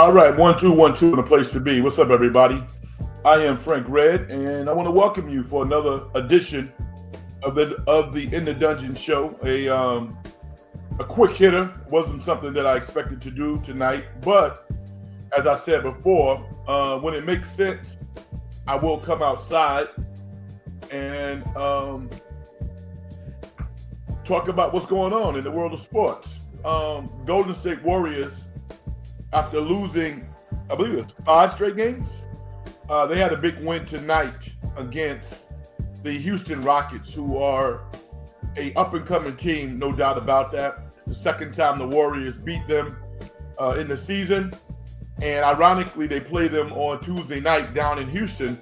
All right, 1 2 1 2, and a place to be. What's up, everybody? I am Frank Red, and I want to welcome you for another edition of the In the Dungeon show. A quick hitter wasn't something that I expected to do tonight, but as I said before, when it makes sense, I will come outside and talk about what's going on in the world of sports. Golden State Warriors, after losing, I believe it was 5 straight games, they had a big win tonight against the Houston Rockets, who are a up-and-coming team, no doubt about that. It's the second time the Warriors beat them in the season, and ironically, they play them on Tuesday night down in Houston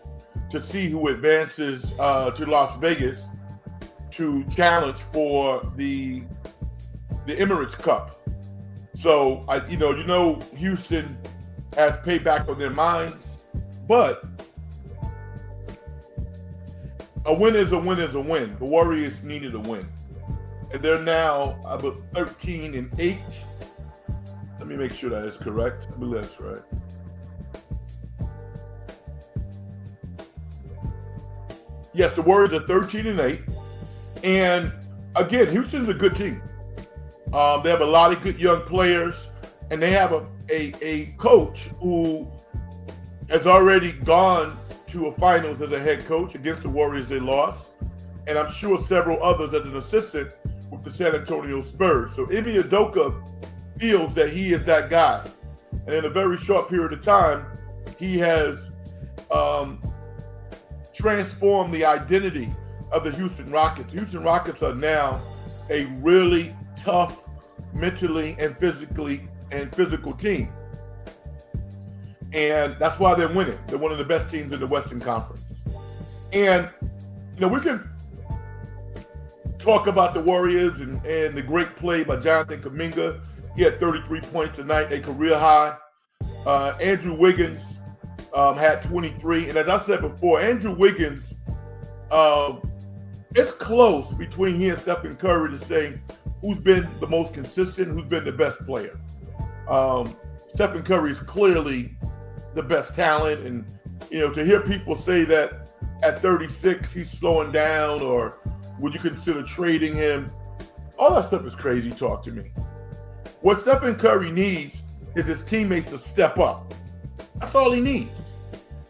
to see who advances to Las Vegas to challenge for the Emirates Cup. So, Houston has payback on their minds, but a win is a win is a win. The Warriors needed a win, and they're now about 13-8. Let me make sure that is correct. I believe that's right. Yes, the Warriors are 13-8, and again, Houston's a good team. They have a lot of good young players, and they have a coach who has already gone to a finals as a head coach. Against the Warriors. They lost, and I'm sure several others as an assistant with the San Antonio Spurs. So Ime Udoka feels that he is that guy, and in a very short period of time, he has transformed the identity of the Houston Rockets. The Houston Rockets are now a really tough, mentally and physical team, and that's why they're winning. They're one of the best teams in the Western Conference. And we can talk about the Warriors and the great play by Jonathan Kuminga. He had 33 points tonight, a career high. Andrew Wiggins had 23, and as I said before, Andrew Wiggins, it's close between he and Stephen Curry to say who's been the most consistent, who's been the best player. Stephen Curry is clearly the best talent, and to hear people say that at 36 he's slowing down, or would you consider trading him? All that stuff is crazy talk to me. What Stephen Curry needs is his teammates to step up. That's all he needs.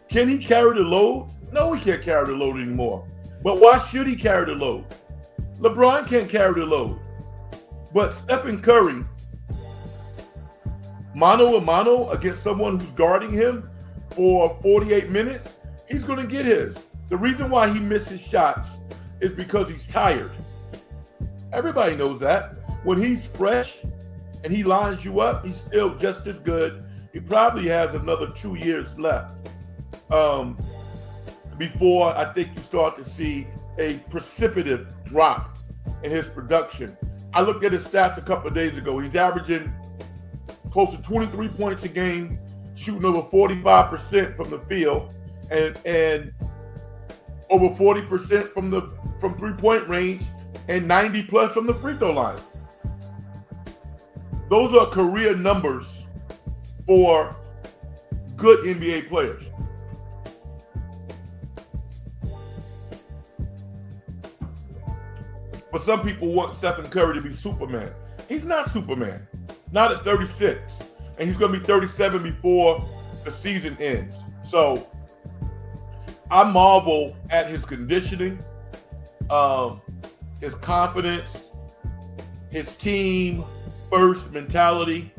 Can he carry the load? No, he can't carry the load anymore. But why should he carry the load? LeBron can't carry the load. But Stephen Curry, mano a mano against someone who's guarding him for 48 minutes, he's going to get his. The reason why he misses shots is because he's tired. Everybody knows that. When he's fresh and he lines you up, he's still just as good. He probably has another 2 years left before I think you start to see a precipitative drop in his production. I looked at his stats a couple of days ago. He's averaging close to 23 points a game, shooting over 45% from the field, and over 40% from three-point range, and 90 plus from the free throw line. Those are career numbers for good NBA players. But some people want Stephen Curry to be Superman. He's not Superman. Not at 36. And he's going to be 37 before the season ends. So I marvel at his conditioning, his confidence, his team first mentality.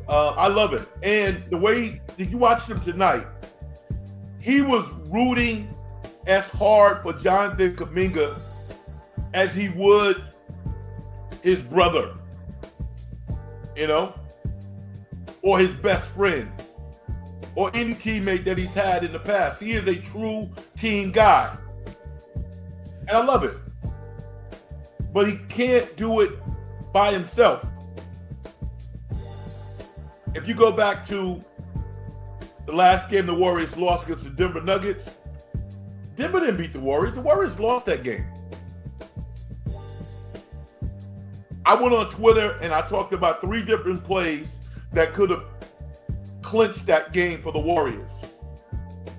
I love it. And the way that you watched him tonight, he was rooting as hard for Jonathan Kuminga as he would his brother, or his best friend, or any teammate that he's had in the past. He is a true team guy, and I love it. But he can't do it by himself. If you go back to the last game the Warriors lost against the Denver Nuggets, Denver didn't beat the Warriors. The Warriors lost that game. I went on Twitter and I talked about 3 different plays that could have clinched that game for the Warriors.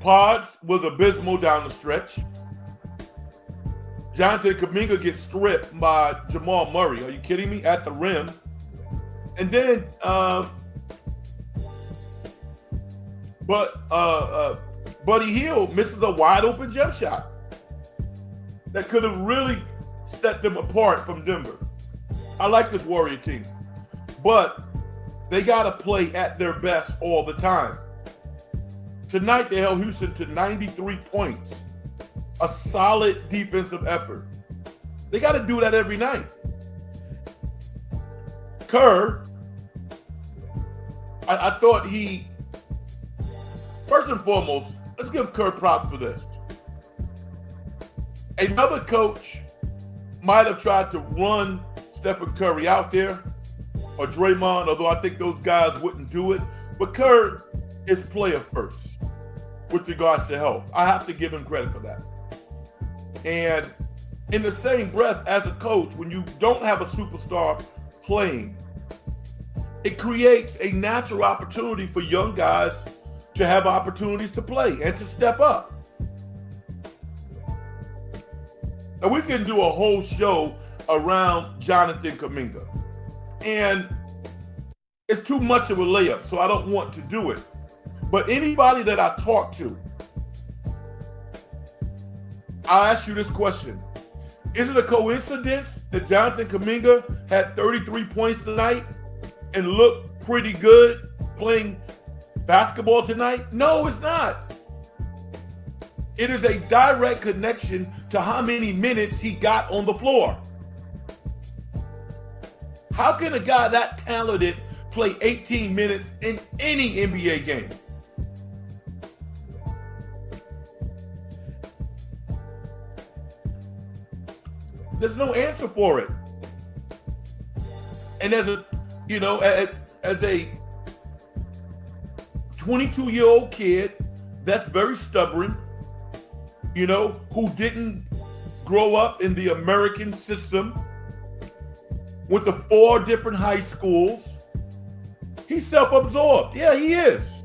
Pods was abysmal down the stretch. Jonathan Kuminga gets stripped by Jamal Murray. Are you kidding me? At the rim. And then, Buddy Hield misses a wide open jump shot that could have really set them apart from Denver. I like this Warrior team, but they got to play at their best all the time. Tonight, they held Houston to 93 points, a solid defensive effort. They got to do that every night. Kerr, I thought first and foremost, let's give Kerr props for this. Another coach might have tried to run Stephen Curry out there or Draymond, although I think those guys wouldn't do it. But Kerr is player first with regards to health. I have to give him credit for that. And in the same breath, as a coach, when you don't have a superstar playing, it creates a natural opportunity for young guys to have opportunities to play and to step up. And we can do a whole show around Jonathan Kuminga. And it's too much of a layup, so I don't want to do it. But anybody that I talk to, I'll ask you this question. Is it a coincidence that Jonathan Kuminga had 33 points tonight and looked pretty good playing basketball tonight? No, it's not. It is a direct connection to how many minutes he got on the floor. How can a guy that talented play 18 minutes in any NBA game? There's no answer for it. And as a 22-year-old kid that's very stubborn, who didn't grow up in the American system, went to 4 different high schools, he's self-absorbed. Yeah, he is.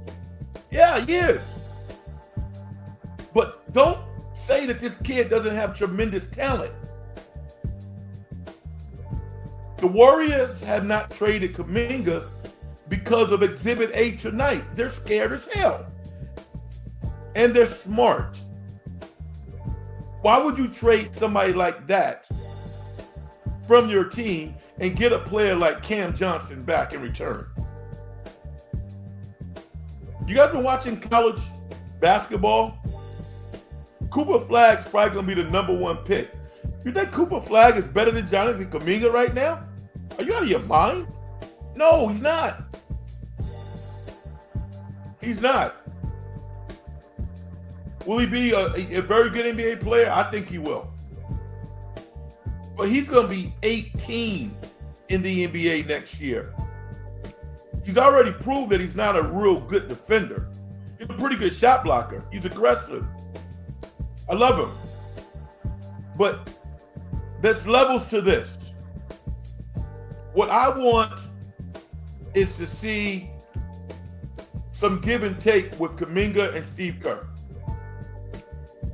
But don't say that this kid doesn't have tremendous talent. The Warriors have not traded Kuminga because of Exhibit A tonight. They're scared as hell. And they're smart. Why would you trade somebody like that from your team and get a player like Cam Johnson back in return? You guys been watching college basketball? Cooper Flagg's probably going to be the #1 pick. You think Cooper Flagg is better than Jonathan Kuminga right now? Are you out of your mind? No, he's not. He's not. Will he be a very good NBA player? I think he will. But he's going to be 18 in the NBA next year. He's already proved that he's not a real good defender. He's a pretty good shot blocker. He's aggressive. I love him. But there's levels to this. What I want is to see some give and take with Kuminga and Steve Kerr.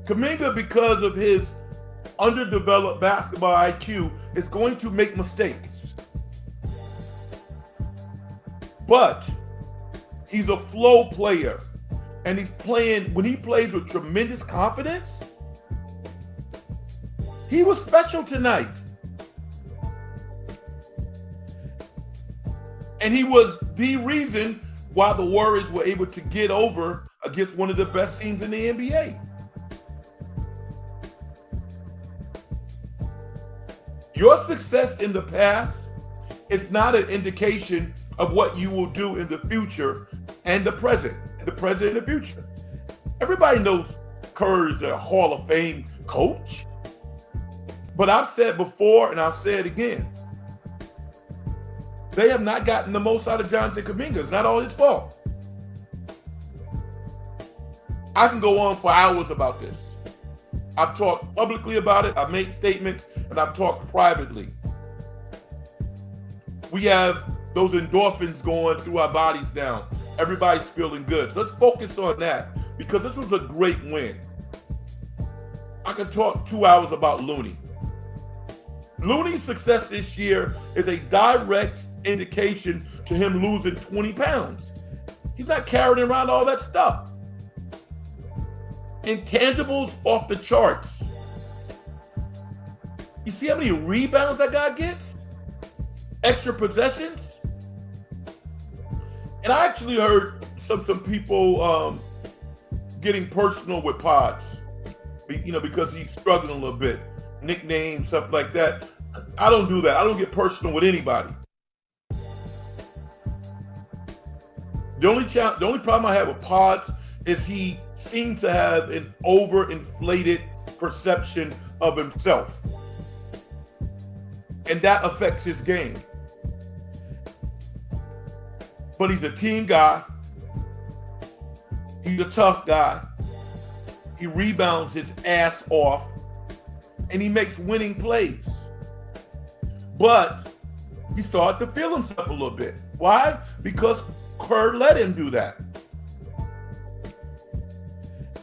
Kuminga, because of his underdeveloped basketball IQ, is going to make mistakes. But he's a flow player. And he's playing, when he plays with tremendous confidence, he was special tonight. And he was the reason why the Warriors were able to get over against one of the best teams in the NBA. Your success in the past is not an indication of what you will do in the future and the present and the future. Everybody knows Kerr is a Hall of Fame coach. But I've said before, and I'll say it again, they have not gotten the most out of Jonathan Kuminga. It's not all his fault. I can go on for hours about this. I've talked publicly about it, I've made statements, and I've talked privately. We have those endorphins going through our bodies now Everybody's feeling good. So let's focus on that because this was a great win. I could talk 2 hours about Looney. Looney's success this year is a direct indication to him losing 20 pounds. He's not carrying around all that stuff. Intangibles off the charts. You see how many rebounds that guy gets? Extra possessions? And I actually heard some people getting personal with Pods, because he's struggling a little bit. Nicknames, stuff like that. I don't do that. I don't get personal with anybody. The only problem I have with Pods is he seems to have an overinflated perception of himself. And that affects his game. But he's a team guy. He's a tough guy. He rebounds his ass off. And he makes winning plays. But he started to feel himself a little bit. Why? Because Kerr let him do that.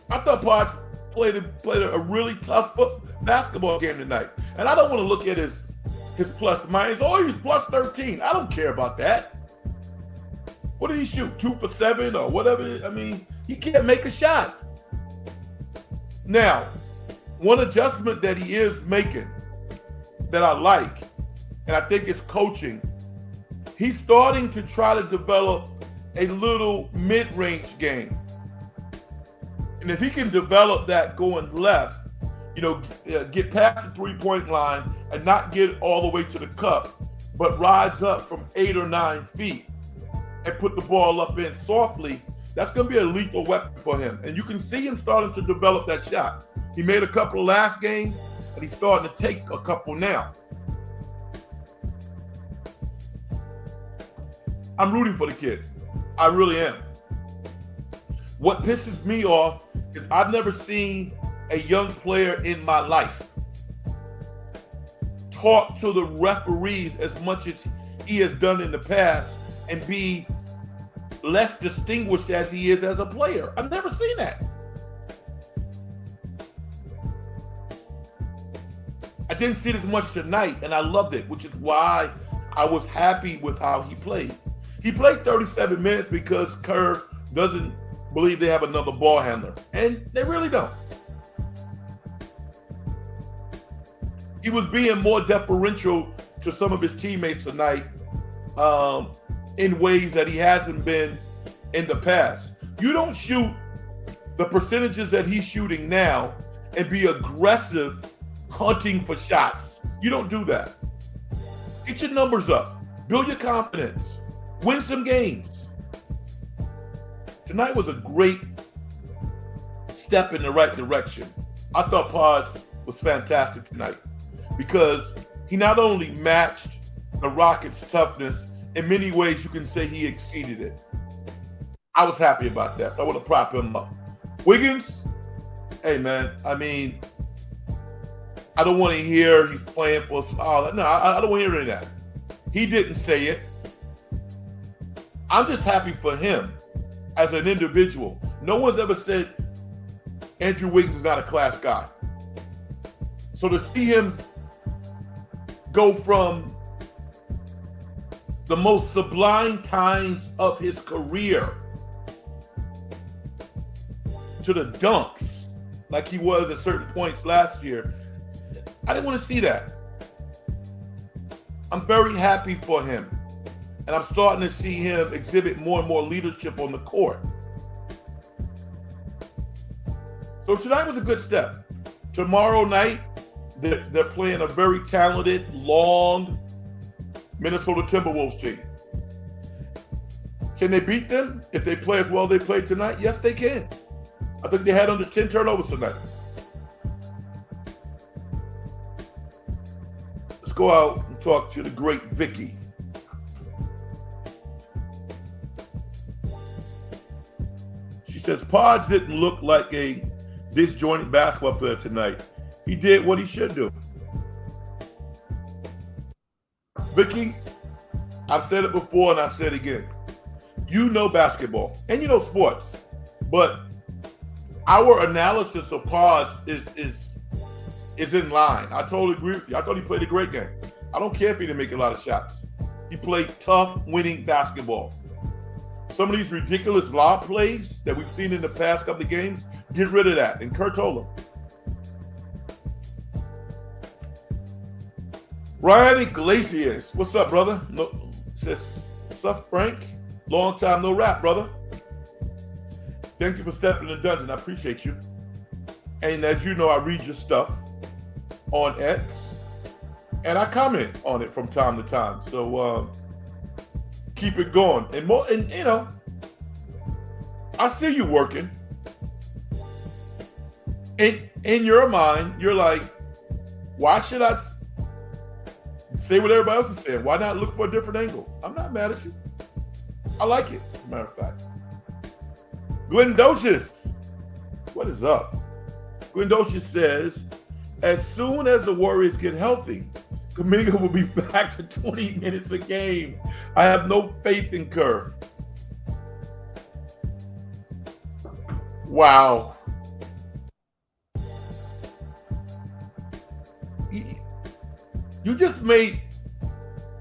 I thought Pods played a really tough basketball game tonight. And I don't want to look at his plus minus. Oh, he's plus 13. I don't care about that. What did he shoot? 2 for 7 or whatever? I mean, he can't make a shot. Now, one adjustment that he is making that I like, and I think it's coaching, he's starting to try to develop a little mid-range game. And if he can develop that going left, get past the three-point line and not get all the way to the cup, but rise up from 8 or 9 feet and put the ball up in softly, that's going to be a lethal weapon for him. And you can see him starting to develop that shot. He made a couple last game, and he's starting to take a couple now. I'm rooting for the kid. I really am. What pisses me off is I've never seen a young player in my life talk to the referees as much as he has done in the past and be less distinguished as he is as a player. I've never seen that. I didn't see it as much tonight, and I loved it, which is why I was happy with how he played. He played 37 minutes because Kerr doesn't believe they have another ball handler, and they really don't. He was being more deferential to some of his teammates tonight in ways that he hasn't been in the past. You don't shoot the percentages that he's shooting now and be aggressive hunting for shots. You don't do that. Get your numbers up. Build your confidence. Win some games. Tonight was a great step in the right direction. I thought Pods was fantastic tonight because he not only matched the Rockets' toughness, in many ways you can say he exceeded it. I was happy about that, so I want to prop him up. Wiggins, hey man, I mean, I don't want to hear he's playing for solid. No, I don't want to hear any of that. He didn't say it. I'm just happy for him as an individual. No one's ever said Andrew Wiggins is not a class guy. So to see him go from the most sublime times of his career to the dunks like he was at certain points last year, I didn't want to see that. I'm very happy for him. And I'm starting to see him exhibit more and more leadership on the court. So tonight was a good step. Tomorrow night, they're playing a very talented, long Minnesota Timberwolves team. Can they beat them if they play as well as they played tonight? Yes, they can. I think they had under 10 turnovers tonight. Let's go out and talk to the great Vicky. She says, Pods didn't look like a disjointed basketball player tonight. He did what he should do. Vicky, I've said it before and I said it again. you know basketball and you know sports, but our analysis of Pods is in line. I totally agree with you. I thought he played a great game. I don't care if he didn't make a lot of shots. He played tough, winning basketball. Some of these ridiculous lob plays that we've seen in the past couple of games, get rid of that. And Kurt told him. Ryan Iglesias, what's up, brother? No, says, what's up, Frank? Long time no rap, brother. Thank you for stepping in the dungeon. I appreciate you. And as you know, I read your stuff on X, and I comment on it from time to time. So keep it going. And more, and you know, I see you working. In your mind, you're like, why should I say what everybody else is saying? Why not look for a different angle? I'm not mad at you. I like it, as a matter of fact. Glendocious, what is up? Glendocious says, as soon as the Warriors get healthy, Kuminga will be back to 20 minutes a game. I have no faith in Kerr. Wow. You just made,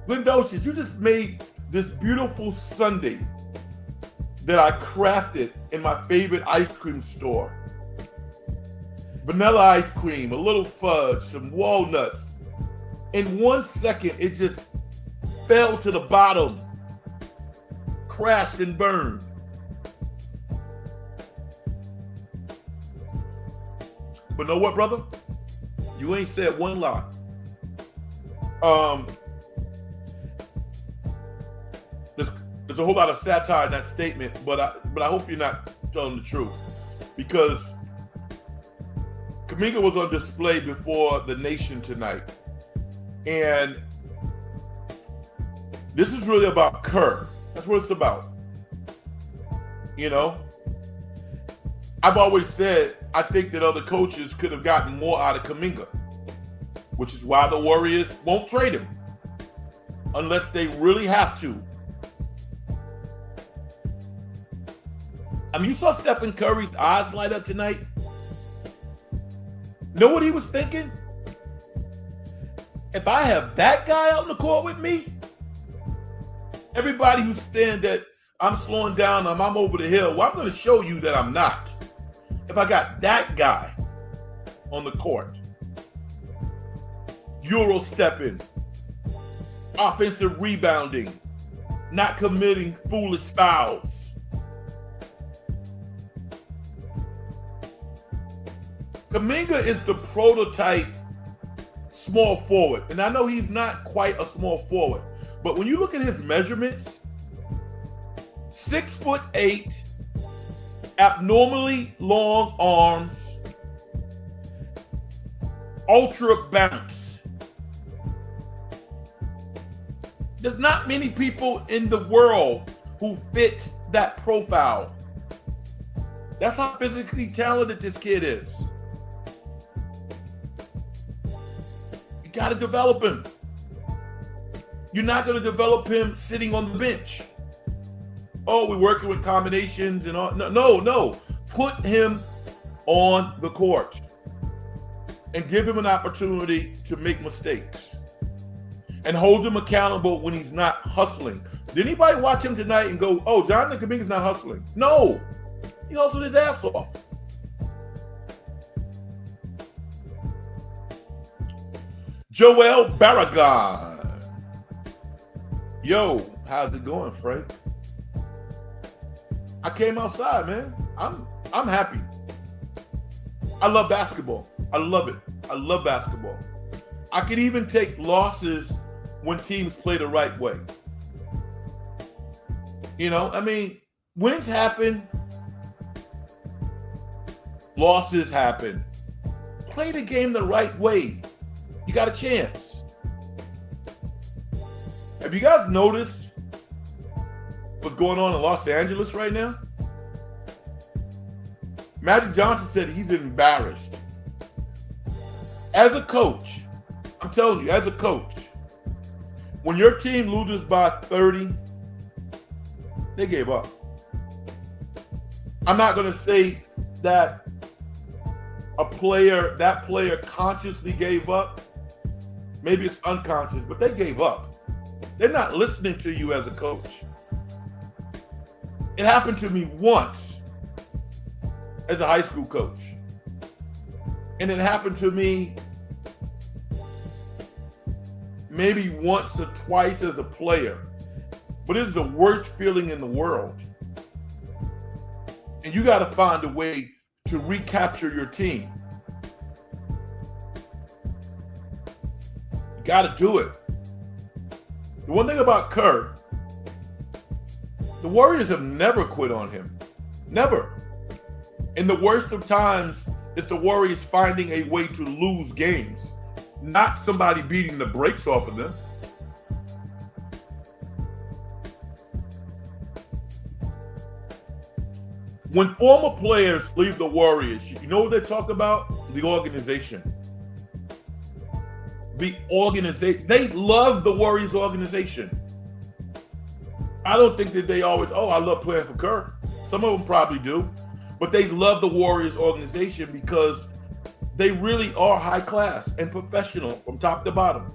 Glendocious, you just made this beautiful sundae that I crafted in my favorite ice cream store. Vanilla ice cream, a little fudge, some walnuts. In 1 second, it just fell to the bottom, crashed and burned. But know what, brother? You ain't said one lie. There's a whole lot of satire in that statement, but I hope you're not telling the truth, because Kuminga was on display before the nation tonight, and this is really about Kerr. That's what it's about. You know, I've always said I think that other coaches could have gotten more out of Kuminga, which is why the Warriors won't trade him unless they really have to. I mean, you saw Stephen Curry's eyes light up tonight. Know what he was thinking? If I have that guy out in the court with me, everybody who's saying that I'm slowing down, I'm over the hill, well, I'm going to show you that I'm not. If I got that guy on the court, Euro stepping, offensive rebounding, not committing foolish fouls. Kuminga is the prototype small forward. And I know he's not quite a small forward, but when you look at his measurements, 6'8", abnormally long arms, ultra bounce. There's not many people in the world who fit that profile. That's how physically talented this kid is. You got to develop him. You're not going to develop him sitting on the bench. Oh, we're working with combinations and all. No. Put him on the court and give him an opportunity to make mistakes and hold him accountable when he's not hustling. Did anybody watch him tonight and go, oh, Jonathan Kuminga's not hustling? No. He hustled his ass off. Joel Barragan. Yo, how's it going, Frank? I came outside, man. I'm happy. I love basketball. I love it. I love basketball. I can even take losses when teams play the right way. You know, I mean, wins happen. Losses happen. Play the game the right way. You got a chance. Have you guys noticed what's going on in Los Angeles right now? Magic Johnson said he's embarrassed. As a coach, I'm telling you, as a coach, when your team loses by 30, They gave up. I'm not going to say that that player consciously gave up. Maybe it's unconscious, but they gave up. They're not listening to you as a coach. It happened to me once as a high school coach. And it happened to me maybe once or twice as a player. But it's the worst feeling in the world. And you got to find a way to recapture your team. You got to do it. The one thing about Kerr, the Warriors have never quit on him. Never. In the worst of times, it's the Warriors finding a way to lose games, not somebody beating the brakes off of them. When former players leave the Warriors, you know what they talk about? The organization. The organization. They love the Warriors organization. I don't think that they always, I love playing for Kerr. Some of them probably do. But they love the Warriors organization because they really are high class and professional from top to bottom.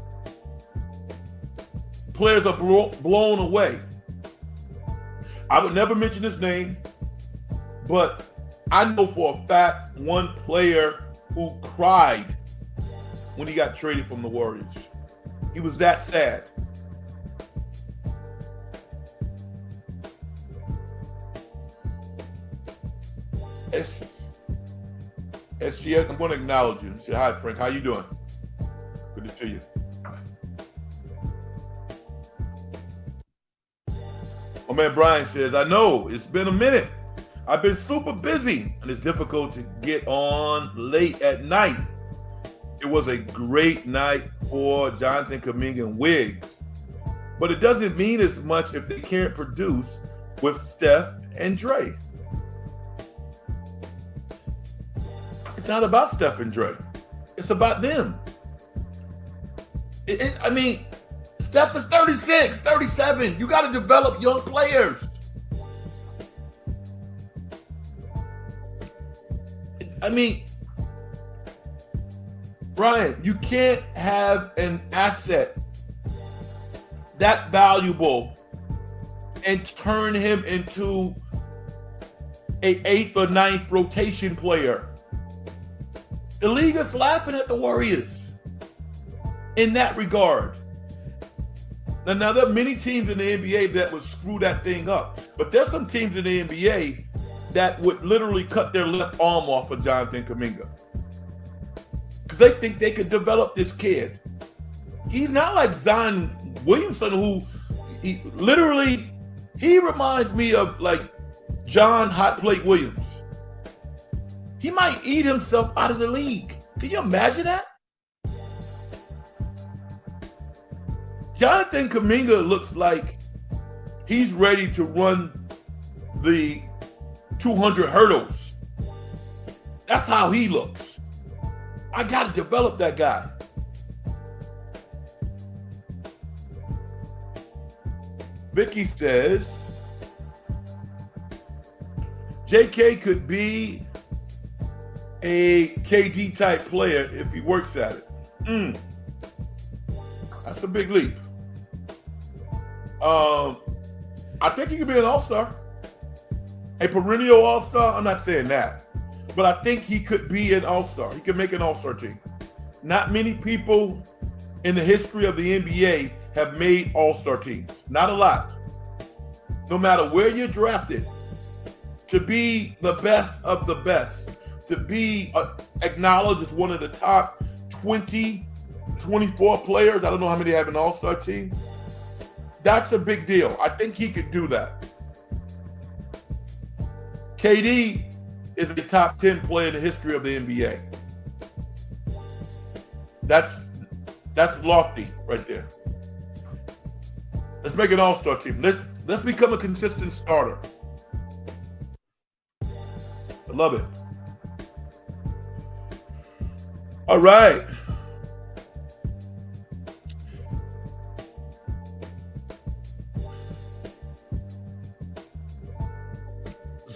Players are blown away. I would never mention his name, but I know for a fact one player who cried when he got traded from the Warriors. He was that sad. SGS, I'm going to acknowledge you. Say hi, Frank. How you doing? Good to see you. My man Brian says, I know it's been a minute. I've been super busy and it's difficult to get on late at night. It was a great night for Jonathan Kuminga and Wiggs, but it doesn't mean as much if they can't produce with Steph and Dre. It's not about Steph and Dre. It's about them. Steph is 36, 37. You got to develop young players. Brian, you can't have an asset that valuable and turn him into an 8th or 9th rotation player. The league is laughing at the Warriors in that regard. Now there are many teams in the NBA that would screw that thing up, but there's some teams in the NBA that would literally cut their left arm off of Jonathan Kuminga because they think they could develop this kid. He's not like Zion Williamson, who he reminds me of like John Hot Plate Williams. He might eat himself out of the league. Can you imagine that? Jonathan Kuminga looks like he's ready to run the 200 hurdles. That's how he looks. I got to develop that guy. Vicky says, JK could be a KD type player if he works at it. That's a big leap. I think he could be an all-star. A perennial all-star? I'm not saying that. But I think he could be an all-star. He could make an all-star team. Not many people in the history of the NBA have made all-star teams. Not a lot. No matter where you're drafted, to be the best of the best, to be acknowledged as one of the top 20, 24 players. I don't know how many have an all-star team. That's a big deal. I think he could do that. KD is a top 10 player in the history of the NBA. That's lofty right there. Let's make an all-star team. Let's become a consistent starter. I love it. All right.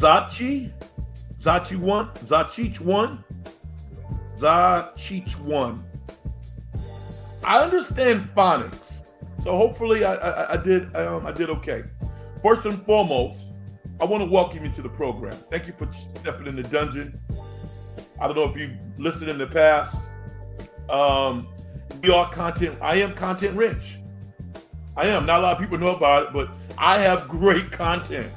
Zachi won. I understand phonics, so hopefully I did okay. First and foremost, I want to welcome you to the program. Thank you for stepping in the dungeon. I don't know if you listened in the past. I am content rich. I am. Not a lot of people know about it, but I have great content.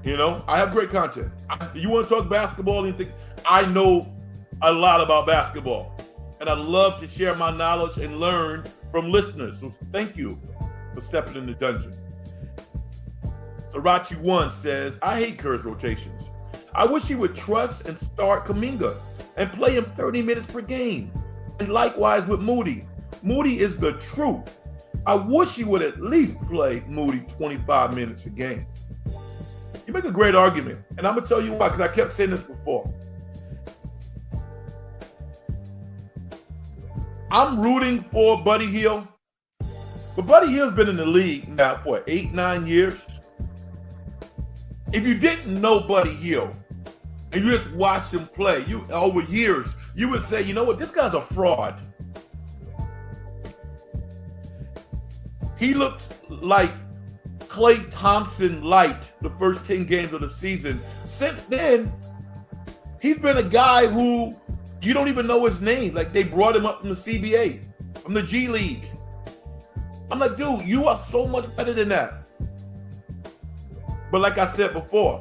I have great content. You want to talk basketball and think I know a lot about basketball, and I love to share my knowledge and learn from listeners. So thank you for stepping in the dungeon. Srirachi1 says, I hate Kerr's rotations. I wish he would trust and start Kuminga and play him 30 minutes per game. And likewise with Moody. Moody is the truth. I wish he would at least play Moody 25 minutes a game. You make a great argument. And I'm going to tell you why, because I kept saying this before. I'm rooting for Buddy Hield. But Buddy Hield's been in the league now for 8-9 years. If you didn't know Buddy Hield and you just watched him play over years, you would say, you know what, this guy's a fraud. He looked like Klay Thompson light the first 10 games of the season. Since then, he's been a guy who you don't even know his name. Like, they brought him up from the CBA, from the G League. I'm like, dude, you are so much better than that. But like I said before,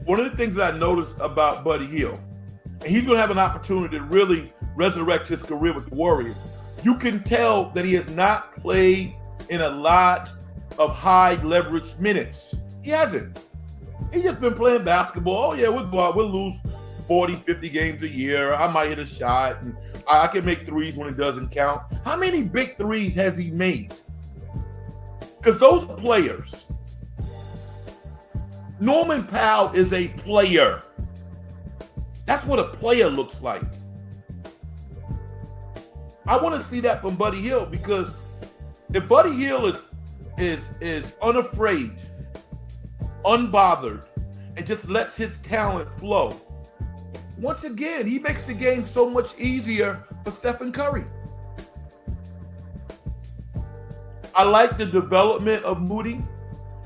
one of the things that I noticed about Buddy Hield, and he's going to have an opportunity to really resurrect his career with the Warriors, you can tell that he has not played in a lot of high leverage minutes. He hasn't. He's just been playing basketball. Oh, yeah, we'll go out. We'll lose 40, 50 games a year. I might hit a shot, and I can make threes when it doesn't count. How many big threes has he made? Because those players, Norman Powell is a player. That's what a player looks like. I want to see that from Buddy Hield, because if Buddy Hield is unafraid, unbothered, and just lets his talent flow, once again, he makes the game so much easier for Stephen Curry. I like the development of Moody.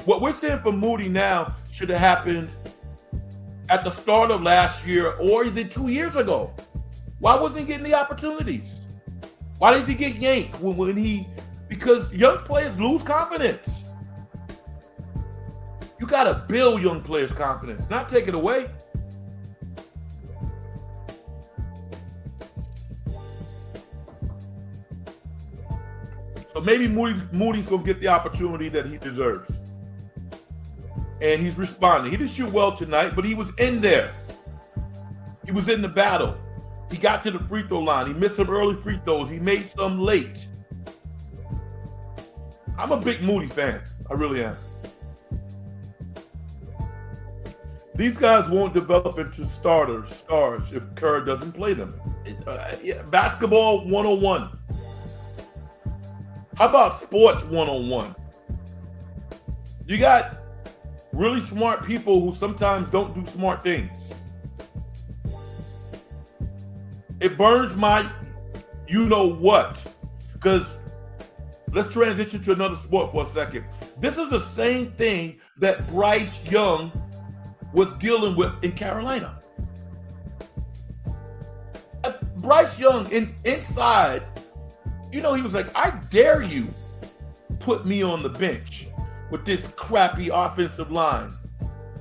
What we're seeing from Moody now should have happened at the start of last year or even 2 years ago. Why wasn't he getting the opportunities? Why did he get yanked because young players lose confidence. You got to build young players' confidence, not take it away. So maybe Moody's going to get the opportunity that he deserves. And he's responding. He didn't shoot well tonight, but he was in there. He was in the battle. He got to the free throw line. He missed some early free throws. He made some late. I'm a big Moody fan. I really am. These guys won't develop into stars if Kerr doesn't play them. Basketball 101. How about sports 101? You got really smart people who sometimes don't do smart things. It burns my you-know-what. Because let's transition to another sport for a second. This is the same thing that Bryce Young was dealing with in Carolina. Bryce Young inside, he was like, I dare you put me on the bench with this crappy offensive line,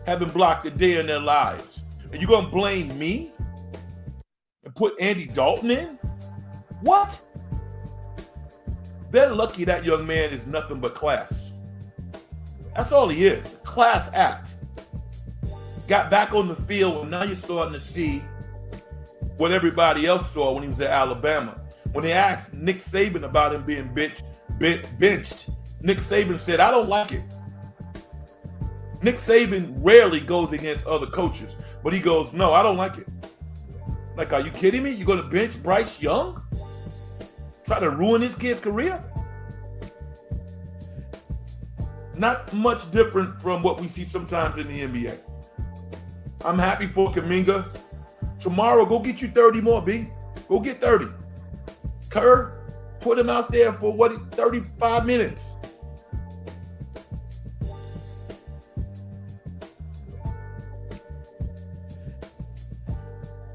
having blocked a day in their lives. And you're going to blame me and put Andy Dalton in? What? They're lucky that young man is nothing but class. That's all he is, a class act. Got back on the field, and now you're starting to see what everybody else saw when he was at Alabama. When they asked Nick Saban about him being benched, Nick Saban said, I don't like it. Nick Saban rarely goes against other coaches, but he goes, no, I don't like it. Like, are you kidding me? You're going to bench Bryce Young? Try to ruin this kid's career? Not much different from what we see sometimes in the NBA. I'm happy for Kuminga. Tomorrow, go get you 30 more, B. Go get 30. Kerr, put him out there for 35 minutes.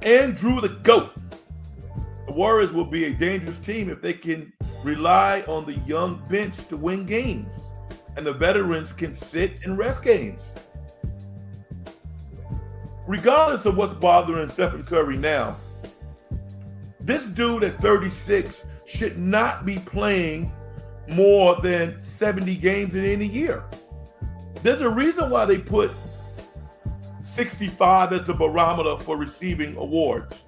Andrew the GOAT. The Warriors will be a dangerous team if they can rely on the young bench to win games, and the veterans can sit and rest games. Regardless of what's bothering Stephen Curry now, this dude at 36 should not be playing more than 70 games in any year. There's a reason why they put 65 as the barometer for receiving awards.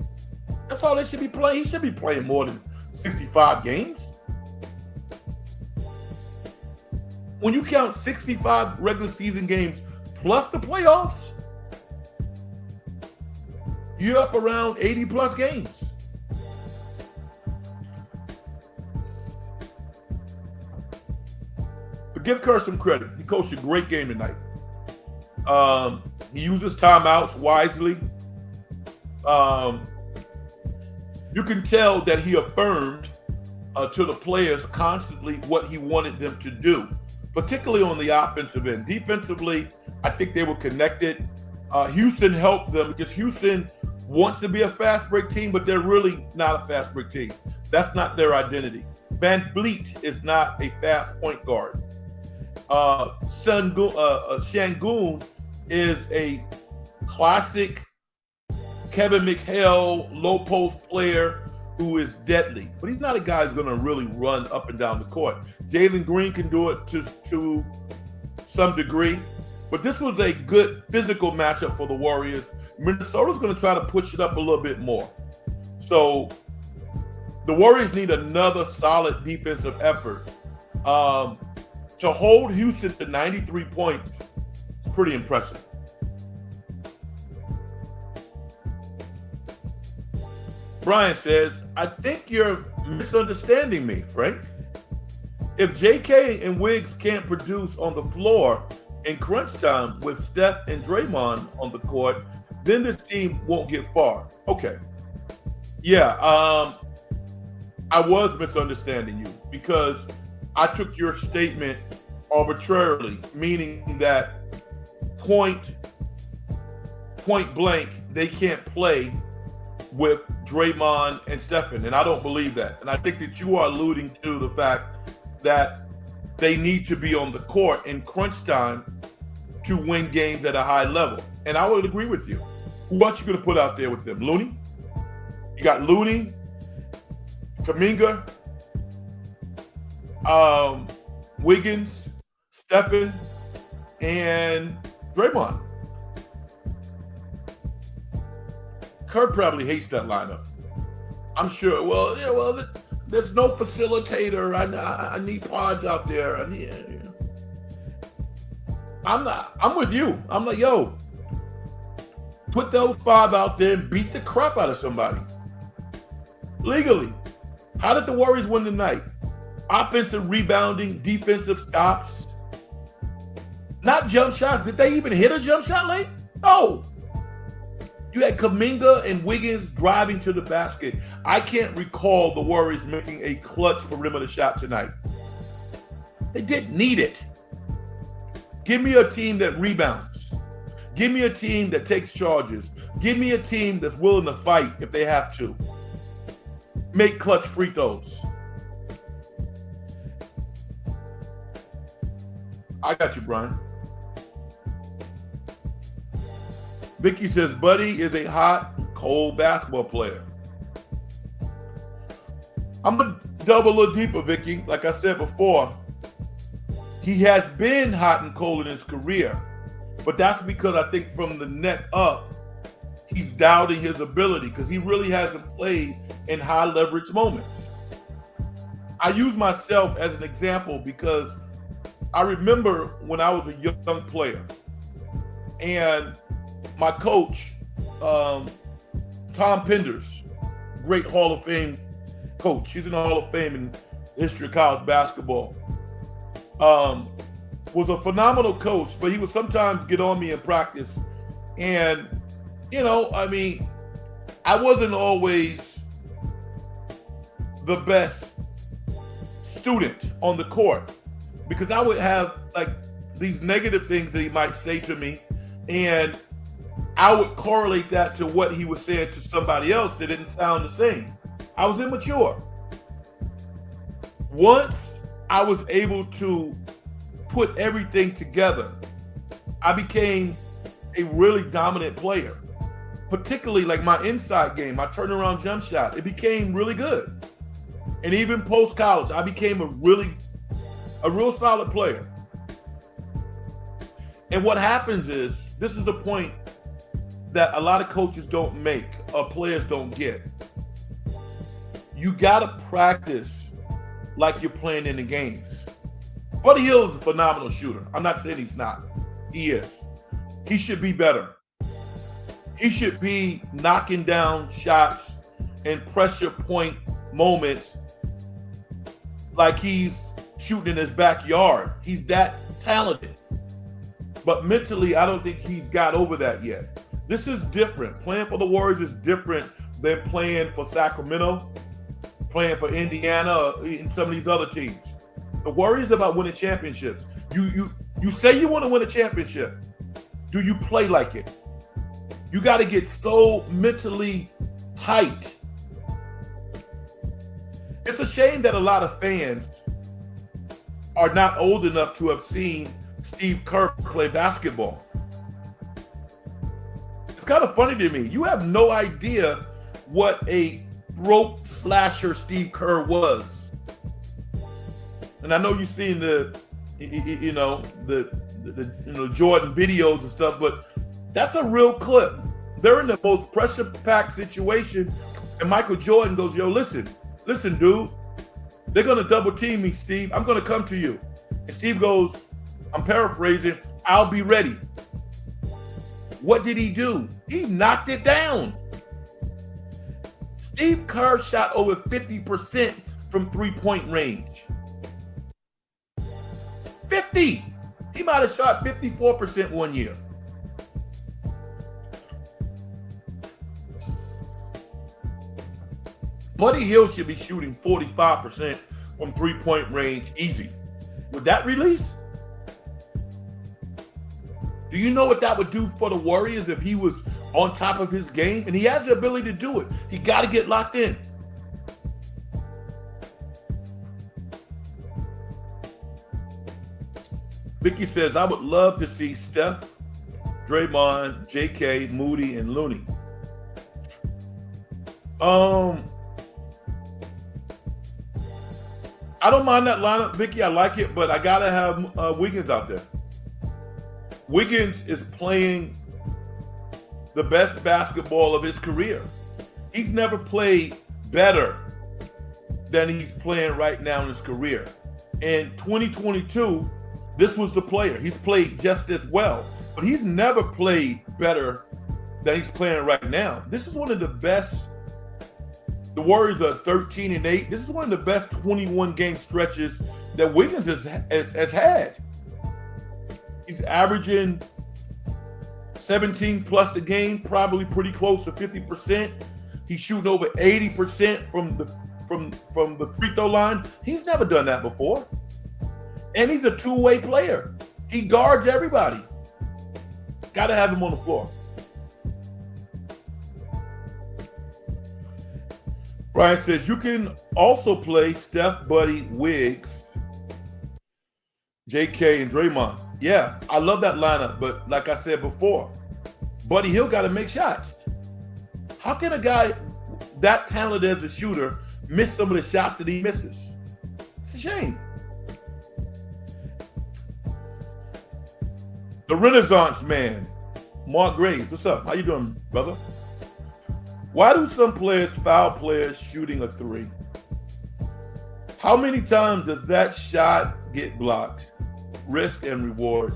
That's all they should be playing. He should be playing more than 65 games. When you count 65 regular season games plus the playoffs, you're up around 80 plus games. But give Kerr some credit. He coached a great game tonight. He uses timeouts wisely. You can tell that he affirmed to the players constantly what he wanted them to do, particularly on the offensive end. Defensively, I think they were connected. Houston helped them because Houston wants to be a fast break team, but they're really not a fast break team. That's not their identity. Van Vliet is not a fast point guard. Şengün is a classic Kevin McHale low post player who is deadly, but he's not a guy who's going to really run up and down the court. Jalen Green can do it to some degree, but this was a good physical matchup for the Warriors. Minnesota's going to try to push it up a little bit more. So the Warriors need another solid defensive effort. To hold Houston to 93 points is pretty impressive. Brian says, I think you're misunderstanding me, Frank. If JK and Wiggs can't produce on the floor in crunch time with Steph and Draymond on the court, then this team won't get far. Okay. Yeah, I was misunderstanding you because I took your statement arbitrarily, meaning that point blank, they can't play with Draymond and Stephen, and I don't believe that. And I think that you are alluding to the fact that they need to be on the court in crunch time to win games at a high level. And I would agree with you. Who else you going to put out there with them? Looney? You got Looney, Kuminga, Wiggins, Stephen, and Draymond. Kerr probably hates that lineup. I'm sure. Well, there's no facilitator. I need pods out there. I'm with you. I'm like, yo, put those 5 out there and beat the crap out of somebody. Legally. How did the Warriors win tonight? Offensive rebounding, defensive stops. Not jump shots. Did they even hit a jump shot late? No. You had Kuminga and Wiggins driving to the basket. I can't recall the Warriors making a clutch perimeter shot tonight. They didn't need it. Give me a team that rebounds. Give me a team that takes charges. Give me a team that's willing to fight if they have to. Make clutch free throws. I got you, Brian. Vicky says, Buddy is a hot, cold basketball player. I'm going to delve a little deeper, Vicky. Like I said before, he has been hot and cold in his career. But that's because I think from the neck up, he's doubting his ability because he really hasn't played in high leverage moments. I use myself as an example because I remember when I was a young player and my coach, Tom Penders, great Hall of Fame coach. He's in the Hall of Fame in the history of college basketball. was a phenomenal coach, but he would sometimes get on me in practice. And, I mean, I wasn't always the best student on the court because I would have like these negative things that he might say to me, and I would correlate that to what he was saying to somebody else that didn't sound the same. I was immature. Once I was able to put everything together, I became a really dominant player, particularly like my inside game, my turnaround jump shot. It became really good. And even post-college, I became a real solid player. And what happens is, this is the point that a lot of coaches don't make or players don't get. You gotta practice like you're playing in the games. Buddy Hield is a phenomenal shooter. I'm not saying he's not. He is. He should be better. He should be knocking down shots and pressure point moments like he's shooting in his backyard. He's that talented. But mentally, I don't think he's got over that yet. This is different. Playing for the Warriors is different than playing for Sacramento, playing for Indiana, and some of these other teams. The Warriors are about winning championships. You say you want to win a championship. Do you play like it? You got to get so mentally tight. It's a shame that a lot of fans are not old enough to have seen Steve Kerr play basketball. It's kind of funny to me. You have no idea what a throat slasher Steve Kerr was. And I know you've seen the Jordan videos and stuff, but that's a real clip. They're in the most pressure-packed situation, and Michael Jordan goes, "Yo, listen, dude. They're gonna double team me, Steve. I'm gonna come to you." And Steve goes, I'm paraphrasing, "I'll be ready." What did he do? He knocked it down. Steve Kerr shot over 50% from three-point range. 50. He might have shot 54% one year. Buddy Hield should be shooting 45% from three-point range easy. With that release, do you know what that would do for the Warriors if he was on top of his game? And he has the ability to do it. He got to get locked in. Vicky says, "I would love to see Steph, Draymond, JK, Moody, and Looney." I don't mind that lineup, Vicky. I like it, but I got to have Wiggins out there. Wiggins is playing the best basketball of his career. He's never played better than he's playing right now in his career. In 2022, this was the player. He's played just as well, but he's never played better than he's playing right now. This is one of the best. The Warriors are 13-8. This is one of the best 21-game stretches that Wiggins has had. He's averaging 17 plus a game, probably pretty close to 50%. He's shooting over 80% from the free throw line. He's never done that before. And he's a two-way player. He guards everybody. Got to have him on the floor. Brian says, you can also play Steph, Buddy, Wiggs, JK, and Draymond. Yeah, I love that lineup, but like I said before, Buddy Hield got to make shots. How can a guy that talented as a shooter miss some of the shots that he misses? It's a shame. The Renaissance man, Mark Graves. What's up? How you doing, brother? Why do some players foul players shooting a three? How many times does that shot get blocked? Risk and reward.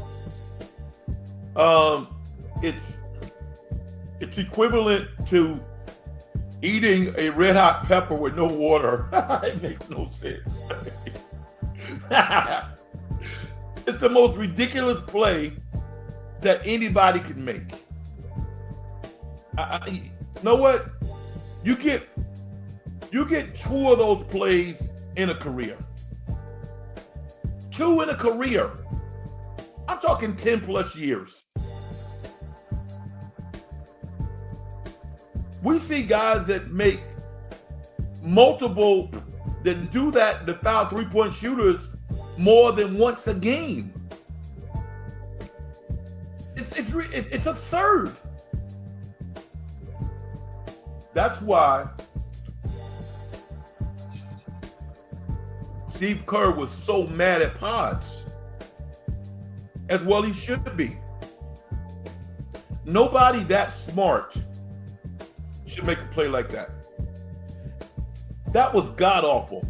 It's equivalent to eating a red hot pepper with no water. It makes no sense. It's the most ridiculous play that anybody can make. You know what? You get 2 of those plays in a career. 2 in a career. I'm talking 10 plus years. We see guys that make multiple, that do that, the foul 3-point shooters more than once a game. It's absurd. That's why Steve Kerr was so mad at Pods. As well he should be. Nobody that smart should make a play like that. That was god-awful.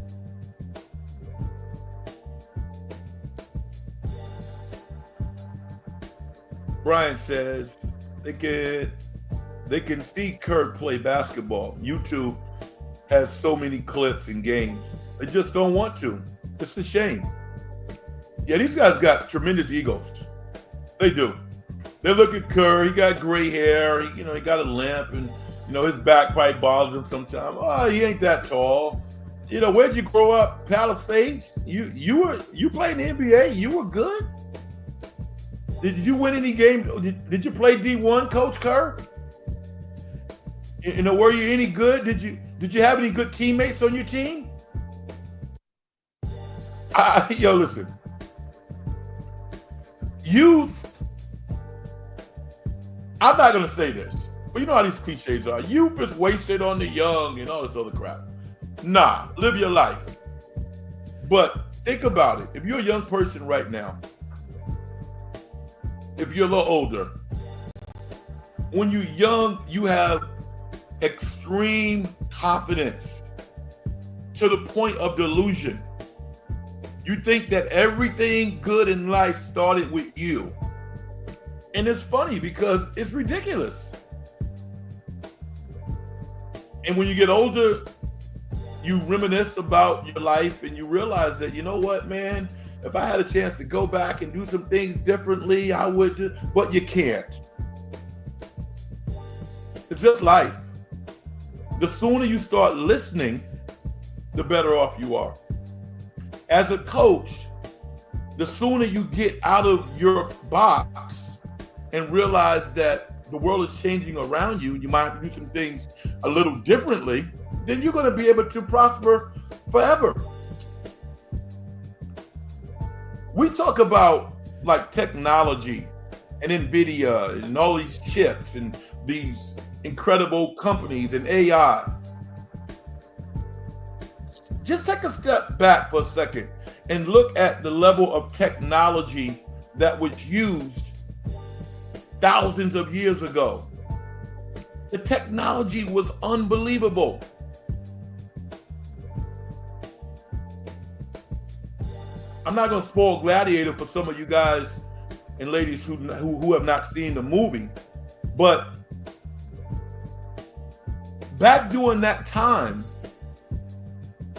Brian says they can see Kerr play basketball. YouTube has so many clips and games. They just don't want to. It's a shame. Yeah, these guys got tremendous egos. They do. They look at Kerr. He got gray hair. He got a limp, and his back probably bothers him sometimes. Oh, he ain't that tall. Where'd you grow up? Palisades? You played in the NBA? You were good? Did you win any games? Did you play D1, Coach Kerr? Were you any good? Did you have any good teammates on your team? Listen. Youth, I'm not going to say this, but you know how these cliches are. Youth is wasted on the young and all this other crap. Nah, live your life. But think about it. If you're a young person right now, if you're a little older, when you're young, you have extreme confidence to the point of delusion. You think that everything good in life started with you. And it's funny because it's ridiculous. And when you get older, you reminisce about your life and you realize that, you know what, man, if I had a chance to go back and do some things differently, I would, but you can't. It's just life. The sooner you start listening, the better off you are. As a coach, the sooner you get out of your box and realize that the world is changing around you, you might have to do some things a little differently, then you're going to be able to prosper forever. We talk about like technology and NVIDIA and all these chips and these incredible companies and AI. Just take a step back for a second and look at the level of technology that was used thousands of years ago. The technology was unbelievable. I'm not going to spoil Gladiator for some of you guys and ladies who have not seen the movie, but back during that time,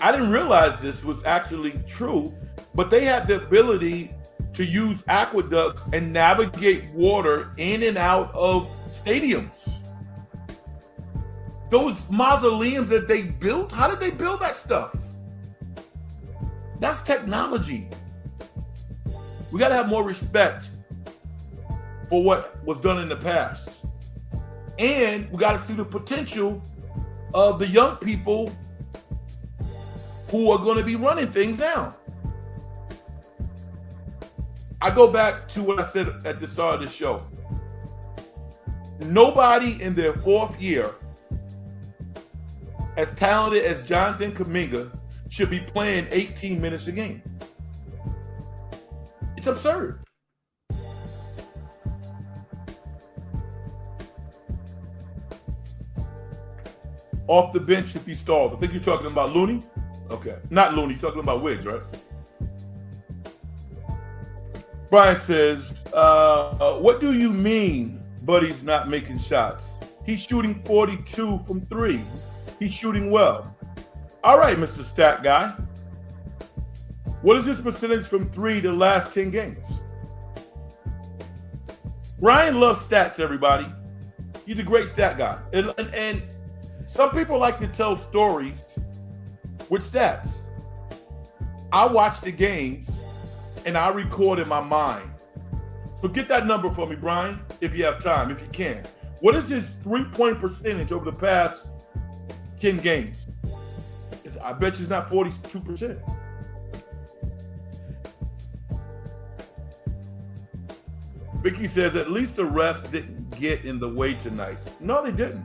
I didn't realize this was actually true, but they had the ability to use aqueducts and navigate water in and out of stadiums. Those mausoleums that they built, how did they build that stuff? That's technology. We got to have more respect for what was done in the past. And we got to see the potential of the young people who are going to be running things now. I go back to what I said at the start of the show. Nobody in their 4th year as talented as Jonathan Kuminga should be playing 18 minutes a game. It's absurd. Off the bench if he stalls. I think you're talking about Looney? Okay. Not Looney, you're talking about Wiggs, right? Brian says, what do you mean Buddy's not making shots? He's shooting 42 from 3. He's shooting well. All right, Mr. Stat Guy. What is his percentage from 3 the last 10 games? Ryan loves stats, everybody. He's a great stat guy. And some people like to tell stories with stats. I watch the games and I record in my mind. So get that number for me, Brian, if you have time, if you can. What is his 3-point percentage over the past 10 games? I bet you it's not 42%. Vicky says at least the refs didn't get in the way tonight. No, they didn't.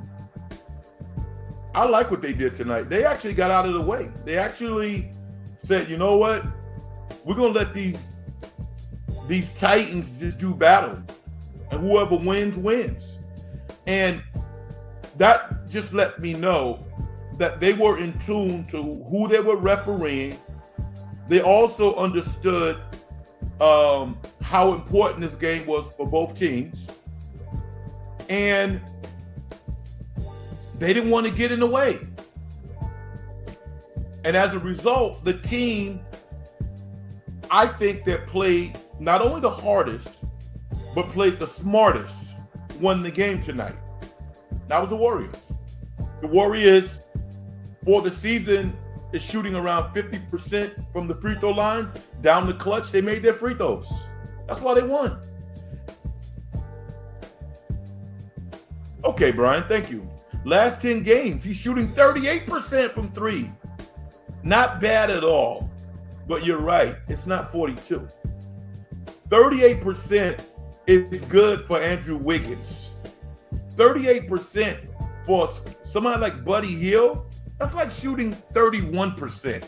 I like what they did tonight. They actually got out of the way. They actually said, you know what? We're going to let these Titans just do battle. And whoever wins, wins. And that just let me know that they were in tune to who they were refereeing. They also understood how important this game was for both teams. And they didn't want to get in the way. And as a result, the team, I think, that played not only the hardest, but played the smartest, won the game tonight. That was the Warriors. The Warriors, for the season, is shooting around 50% from the free throw line. Down the clutch, they made their free throws. That's why they won. Okay, Brian, thank you. Last 10 games, he's shooting 38% from three. Not bad at all, but you're right. It's not 42. 38% is good for Andrew Wiggins. 38% for somebody like Buddy Hield, that's like shooting 31%.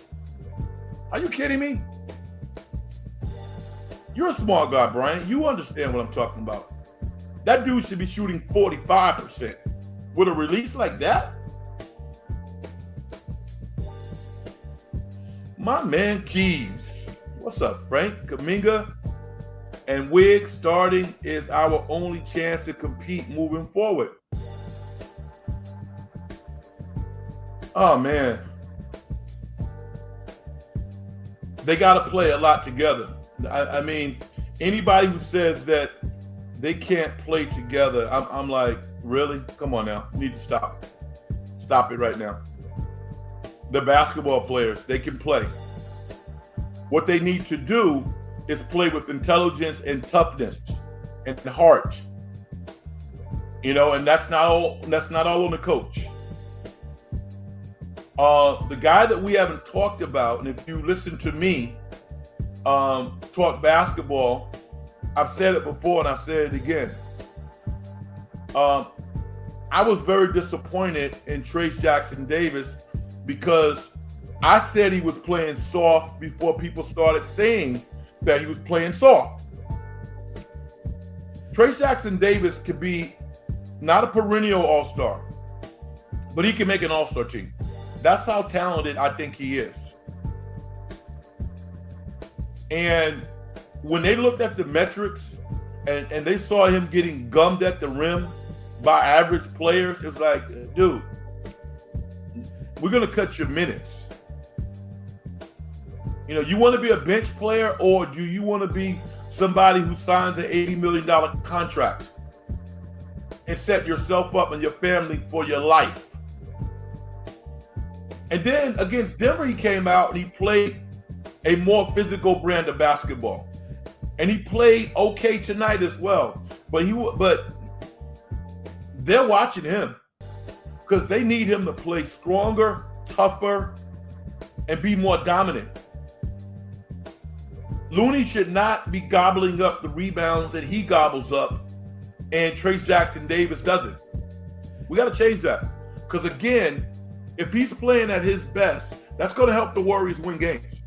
Are you kidding me? You're a smart guy, Brian. You understand what I'm talking about. That dude should be shooting 45%. With a release like that? My man Keys. What's up, Frank? Kuminga and Wiggs starting is our only chance to compete moving forward. Oh, man. They got to play a lot together. I mean, anybody who says that they can't play together, I'm like, really? Come on now. You need to stop. Stop it right now. The basketball players, they can play. What they need to do is play with intelligence and toughness and heart. You know, and that's not all on the coach. The guy that we haven't talked about, and if you listen to me talk basketball, I've said it before and I've said it again. I was very disappointed in Trayce Jackson-Davis because I said he was playing soft before people started saying that he was playing soft. Trayce Jackson-Davis could be not a perennial all-star, but he can make an all-star team. That's how talented I think he is. And when they looked at the metrics and they saw him getting gummed at the rim by average players, it's like, dude, we're going to cut your minutes. You know, you want to be a bench player, or do you want to be somebody who signs an $80 million contract and set yourself up and your family for your life? And then against Denver, he came out and he played a more physical brand of basketball. And he played okay tonight as well. But they're watching him because they need him to play stronger, tougher, and be more dominant. Looney should not be gobbling up the rebounds that he gobbles up, and Trayce Jackson-Davis doesn't. We got to change that. Because again, if he's playing at his best, that's going to help the Warriors win games.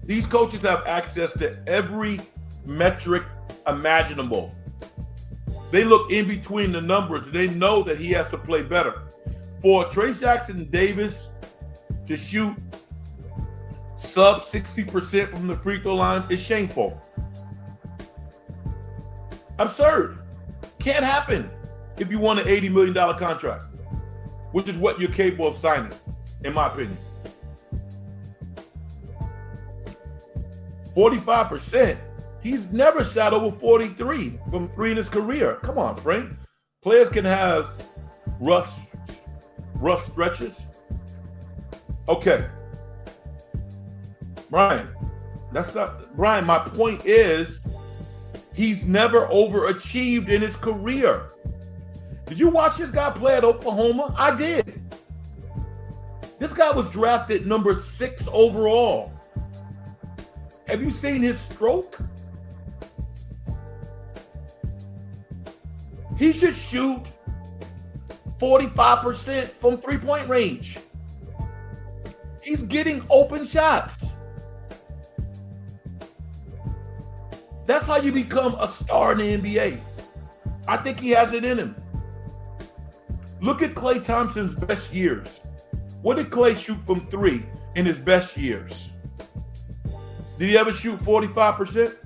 These coaches have access to every metric imaginable. They look in between the numbers. They know that he has to play better. For Trayce Jackson-Davis to shoot sub 60% from the free throw line is shameful. Absurd. Can't happen if you want an $80 million contract, which is what you're capable of signing, in my opinion. 45%. He's never shot over 43 from three in his career. Come on, Frank. Players can have rough stretches. Okay. Brian, my point is he's never overachieved in his career. Did you watch this guy play at Oklahoma? I did. This guy was drafted number 6 overall. Have you seen his stroke? He should shoot 45% from three-point range. He's getting open shots. That's how you become a star in the NBA. I think he has it in him. Look at Klay Thompson's best years. What did Klay shoot from 3 in his best years? Did he ever shoot 45%?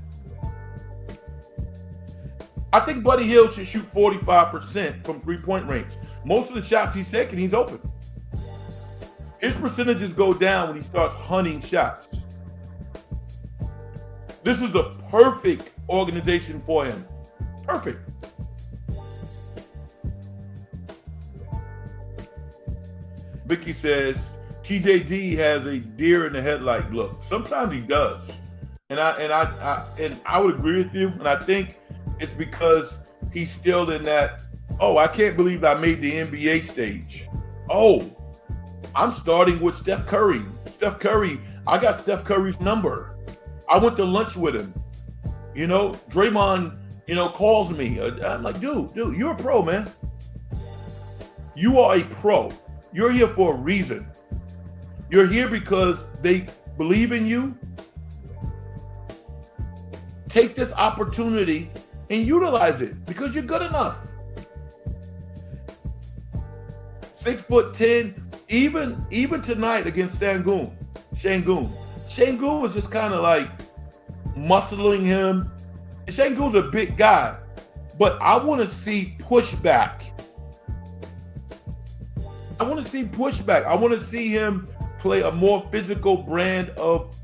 I think Buddy Hield should shoot 45% from three-point range. Most of the shots he's taking, he's open. His percentages go down when he starts hunting shots. This is a perfect organization for him. Perfect. Vicky says, TJD has a deer in the headlight look. Sometimes he does. And I would agree with you. And I think it's because he's still in that, oh, I can't believe I made the NBA stage. Oh, I'm starting with Steph Curry. Steph Curry, I got Steph Curry's number. I went to lunch with him. You know, Draymond, calls me. I'm like, dude, you're a pro, man. You are a pro. You're here for a reason. You're here because they believe in you. Take this opportunity and utilize it because you're good enough. 6'10", even tonight against Shangun. Shangun was just kind of like muscling him. And Shangun's a big guy, but I want to see pushback. I want to see him play a more physical brand of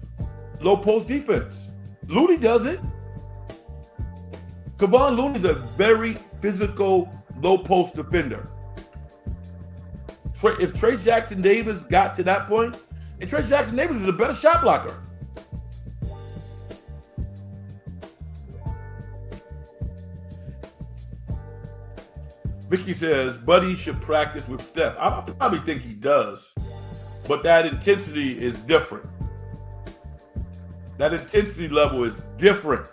low post defense. Looney does it. Kevon Looney's a very physical low post defender. If Trey Jackson Davis got to that point, and Trey Jackson Davis is a better shot blocker. Vicky says, Buddy should practice with Steph. I probably think he does, but that intensity is different. That intensity level is different.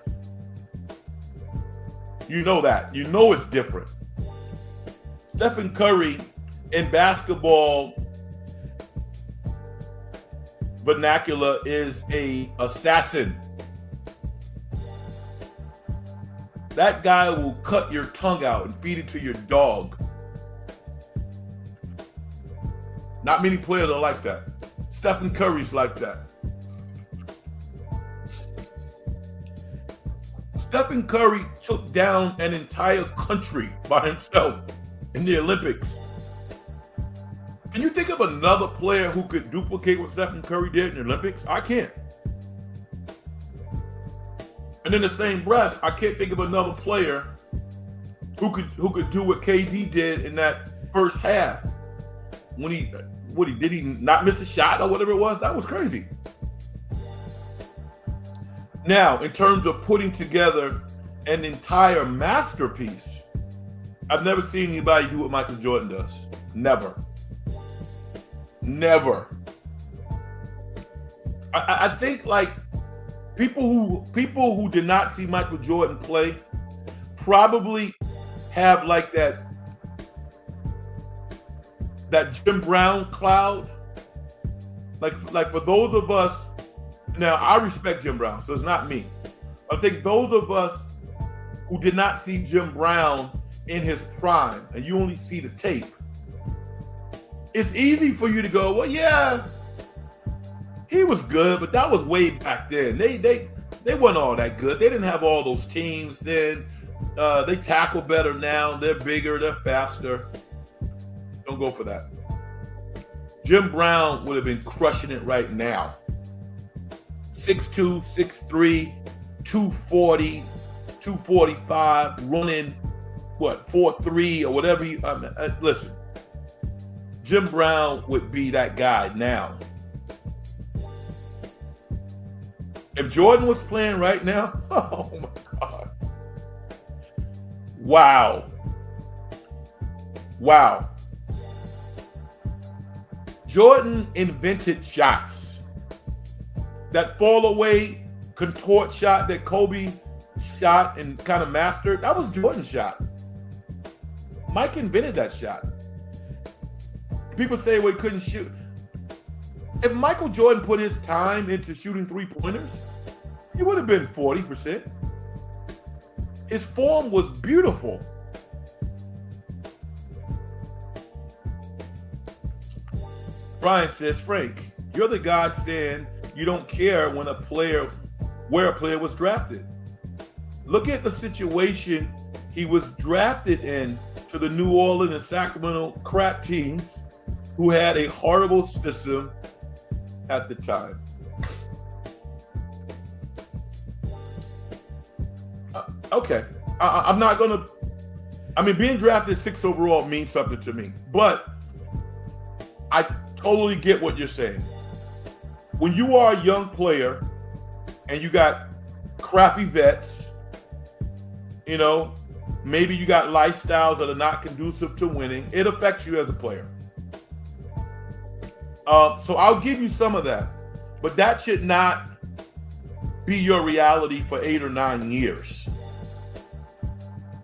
You know that. You know it's different. Stephen Curry in basketball vernacular is an assassin. That guy will cut your tongue out and feed it to your dog. Not many players are like that. Stephen Curry's like that. Stephen Curry took down an entire country by himself in the Olympics. Can you think of another player who could duplicate what Stephen Curry did in the Olympics? I can't. And in the same breath, I can't think of another player who could do what KD did in that first half. When did he not miss a shot or whatever it was? That was crazy. Now, in terms of putting together an entire masterpiece, I've never seen anybody do what Michael Jordan does. Never. I think like people who did not see Michael Jordan play probably have like that Jim Brown cloud. Like for those of us, now I respect Jim Brown, so it's not me. I think those of us who did not see Jim Brown in his prime, and you only see the tape, it's easy for you to go, well, yeah, he was good, but that was way back then. They weren't all that good. They didn't have all those teams then. They tackle better now. They're bigger. They're faster. Don't go for that. Jim Brown would have been crushing it right now. 6'2", 6'3", 240, 245, running, what, 4'3", or whatever. Listen, Jim Brown would be that guy now. If Jordan was playing right now, oh my God. Wow. Wow. Jordan invented shots. That fall away contort shot that Kobe shot and kind of mastered, that was Jordan's shot. Mike invented that shot. People say, well, he couldn't shoot. If Michael Jordan put his time into shooting three-pointers, he would have been 40%. His form was beautiful. Brian says, Frank, you're the guy saying you don't care where a player was drafted. Look at the situation he was drafted in, to the New Orleans and Sacramento crap teams who had a horrible system at the time. Okay, I'm not gonna. Being drafted 6th overall means something to me, but I totally get what you're saying. When you are a young player and you got crappy vets, maybe you got lifestyles that are not conducive to winning, it affects you as a player. So I'll give you some of that, but that should not be your reality for 8 or 9 years.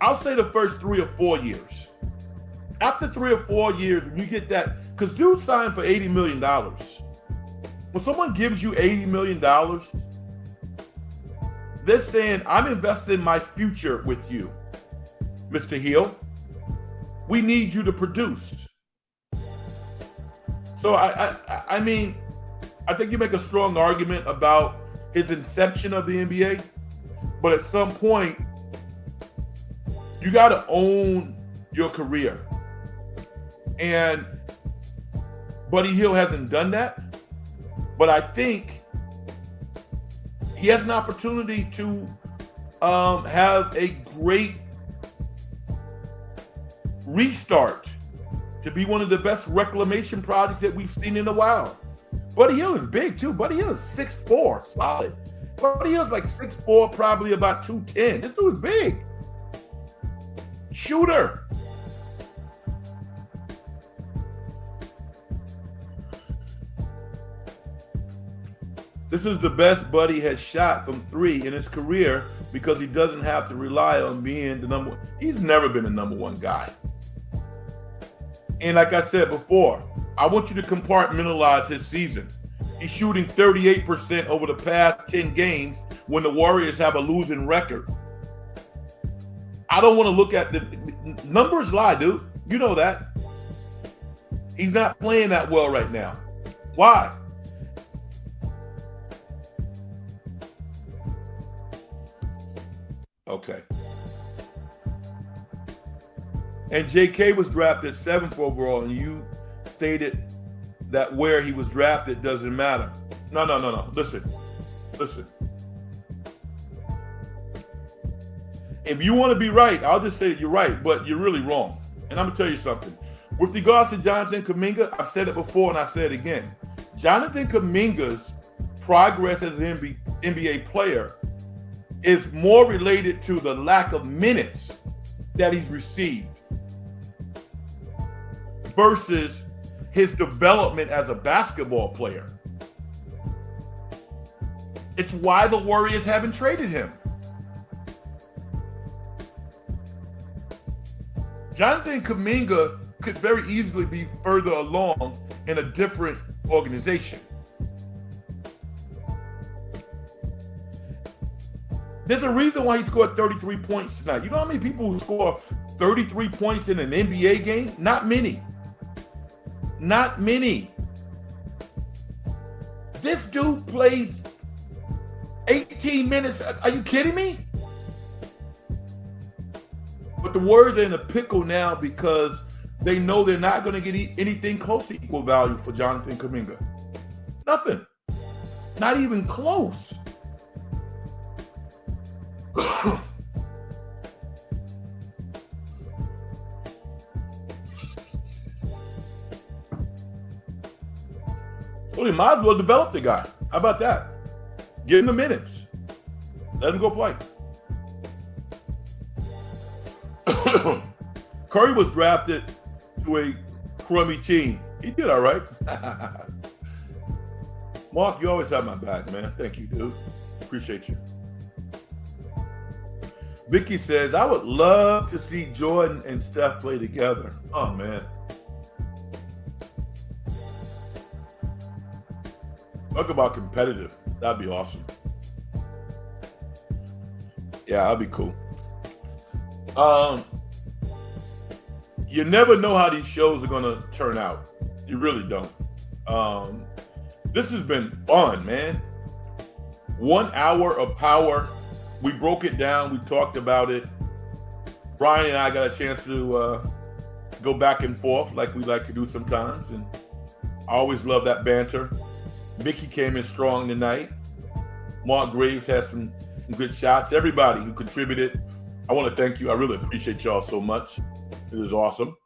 I'll say the first 3 or 4 years. After 3 or 4 years, when you get that, because dude signed for $80 million. When someone gives you $80 million, they're saying, I'm investing my future with you, Mr. Hill. We need you to produce. So I think you make a strong argument about his inception of the NBA, but at some point, you got to own your career. And Buddy Hield hasn't done that, but I think he has an opportunity to have a great restart, to be one of the best reclamation projects that we've seen in a while. Buddy Hield is big too. Buddy Hield is 6'4", solid. Buddy Hield's like 6'4", probably about 210. This dude is big. Shooter. This is the best Buddy has shot from 3 in his career because he doesn't have to rely on being the number one. He's never been the number 1 guy. And like I said before, I want you to compartmentalize his season. He's shooting 38% over the past 10 games when the Warriors have a losing record. I don't want to look at the numbers lie, dude. You know that. He's not playing that well right now. Why? Okay. And JK was drafted 7th overall, and you stated that where he was drafted doesn't matter. No. Listen. If you want to be right, I'll just say that you're right, but you're really wrong. And I'm going to tell you something. With regards to Jonathan Kuminga, I've said it before and I say it again. Jonathan Kuminga's progress as an NBA player is more related to the lack of minutes that he's received versus his development as a basketball player. It's why the Warriors haven't traded him. Jonathan Kuminga could very easily be further along in a different organization. There's a reason why he scored 33 points tonight. You know how many people who score 33 points in an NBA game? Not many. Not many. This dude plays 18 minutes. Are you kidding me? But the Warriors are in a pickle now because they know they're not going to get anything close to equal value for Jonathan Kuminga. Nothing. Not even close. Well, they might as well develop the guy. How about that? Give him the minutes. Let him go play. Curry was drafted to a crummy team. He did all right. Mark, you always have my back, man. Thank you, dude. Appreciate you. Vicky says, I would love to see Jordan and Steph play together. Oh, man. Talk about competitive. That'd be awesome. Yeah, that'd be cool. You never know how these shows are going to turn out. You really don't. This has been fun, man. 1 hour of power. We broke it down. We talked about it. Brian and I got a chance to go back and forth like we like to do sometimes. And I always love that banter. Mickey came in strong tonight. Mark Graves had some good shots. Everybody who contributed, I want to thank you. I really appreciate y'all so much. It is awesome.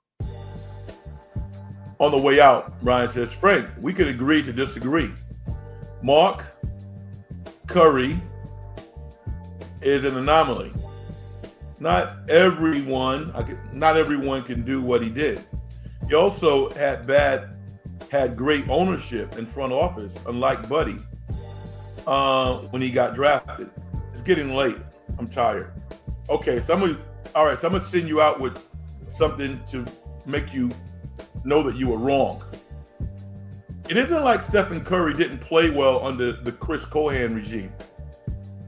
On the way out, Brian says, Frank, we could agree to disagree. Mark Curry is an anomaly. Not everyone can do what he did. He also had great ownership in front office, unlike Buddy when he got drafted. It's getting late. I'm tired. Okay, so I'm gonna send you out with something to make you know that you were wrong. It isn't like Stephen Curry didn't play well under the Chris Cohan regime.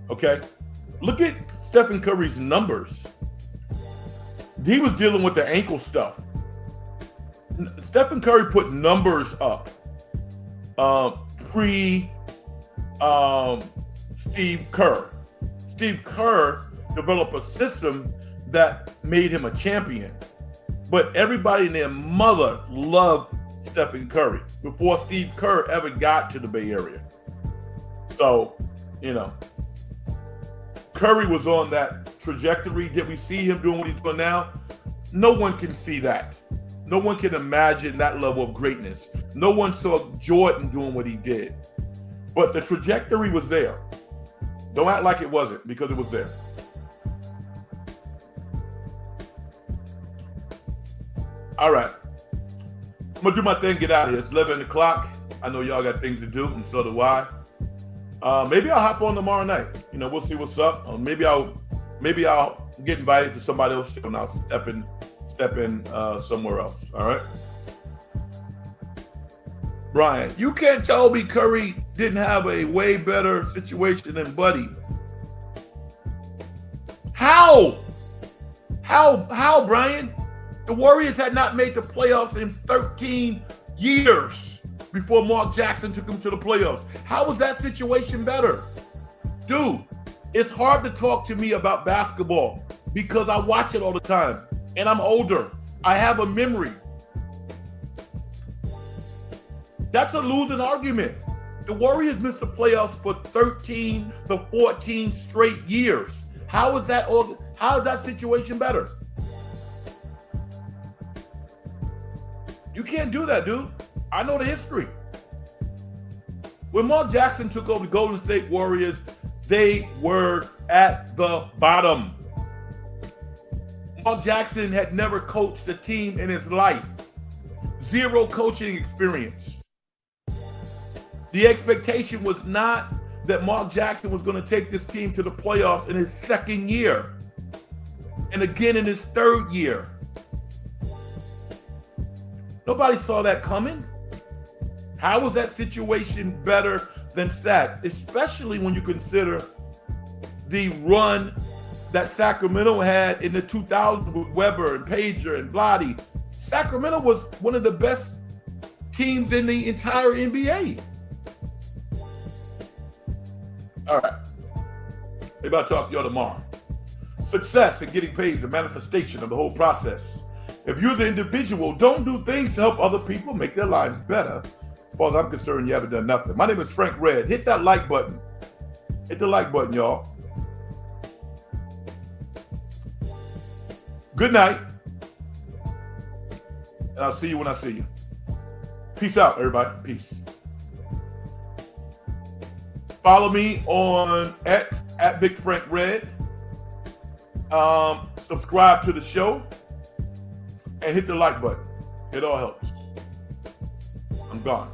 Okay? Look at Stephen Curry's numbers. He was dealing with the ankle stuff. Stephen Curry put numbers up pre Steve Kerr. Steve Kerr developed a system that made him a champion. But everybody and their mother loved Stephen Curry before Steve Kerr ever got to the Bay Area. So, Curry was on that trajectory. Did we see him doing what he's doing now? No one can see that. No one can imagine that level of greatness. No one saw Jordan doing what he did. But the trajectory was there. Don't act like it wasn't, because it was there. All right. I'm going to do my thing, get out of here. It's 11 o'clock. I know y'all got things to do, and so do I. Maybe I'll hop on tomorrow night. We'll see what's up. Maybe I'll get invited to somebody else and I'll step in somewhere else. All right. Brian, you can't tell me Curry didn't have a way better situation than Buddy. How, Brian? The Warriors had not made the playoffs in 13 years before Mark Jackson took them to the playoffs. How was that situation better? Dude, it's hard to talk to me about basketball because I watch it all the time and I'm older. I have a memory. That's a losing argument. The Warriors missed the playoffs for 13 to 14 straight years. How is that situation better? You can't do that, dude. I know the history. When Mark Jackson took over the Golden State Warriors, they were at the bottom. Mark Jackson had never coached a team in his life. Zero coaching experience. The expectation was not that Mark Jackson was going to take this team to the playoffs in his second year and again in his third year. Nobody saw that coming. How was that situation better than Sac? Especially when you consider the run that Sacramento had in the 2000s with Weber and Pager and Blotty. Sacramento was one of the best teams in the entire NBA. All right. Maybe I'll talk to y'all tomorrow. Success and getting paid is a manifestation of the whole process. If you're the individual, don't do things to help other people make their lives better. As far as I'm concerned, you haven't done nothing. My name is Frank Red. Hit that like button. Hit the like button, y'all. Good night. And I'll see you when I see you. Peace out, everybody. Peace. Follow me on X at Big Frank Red. Subscribe to the show and hit the like button. It all helps. I'm gone.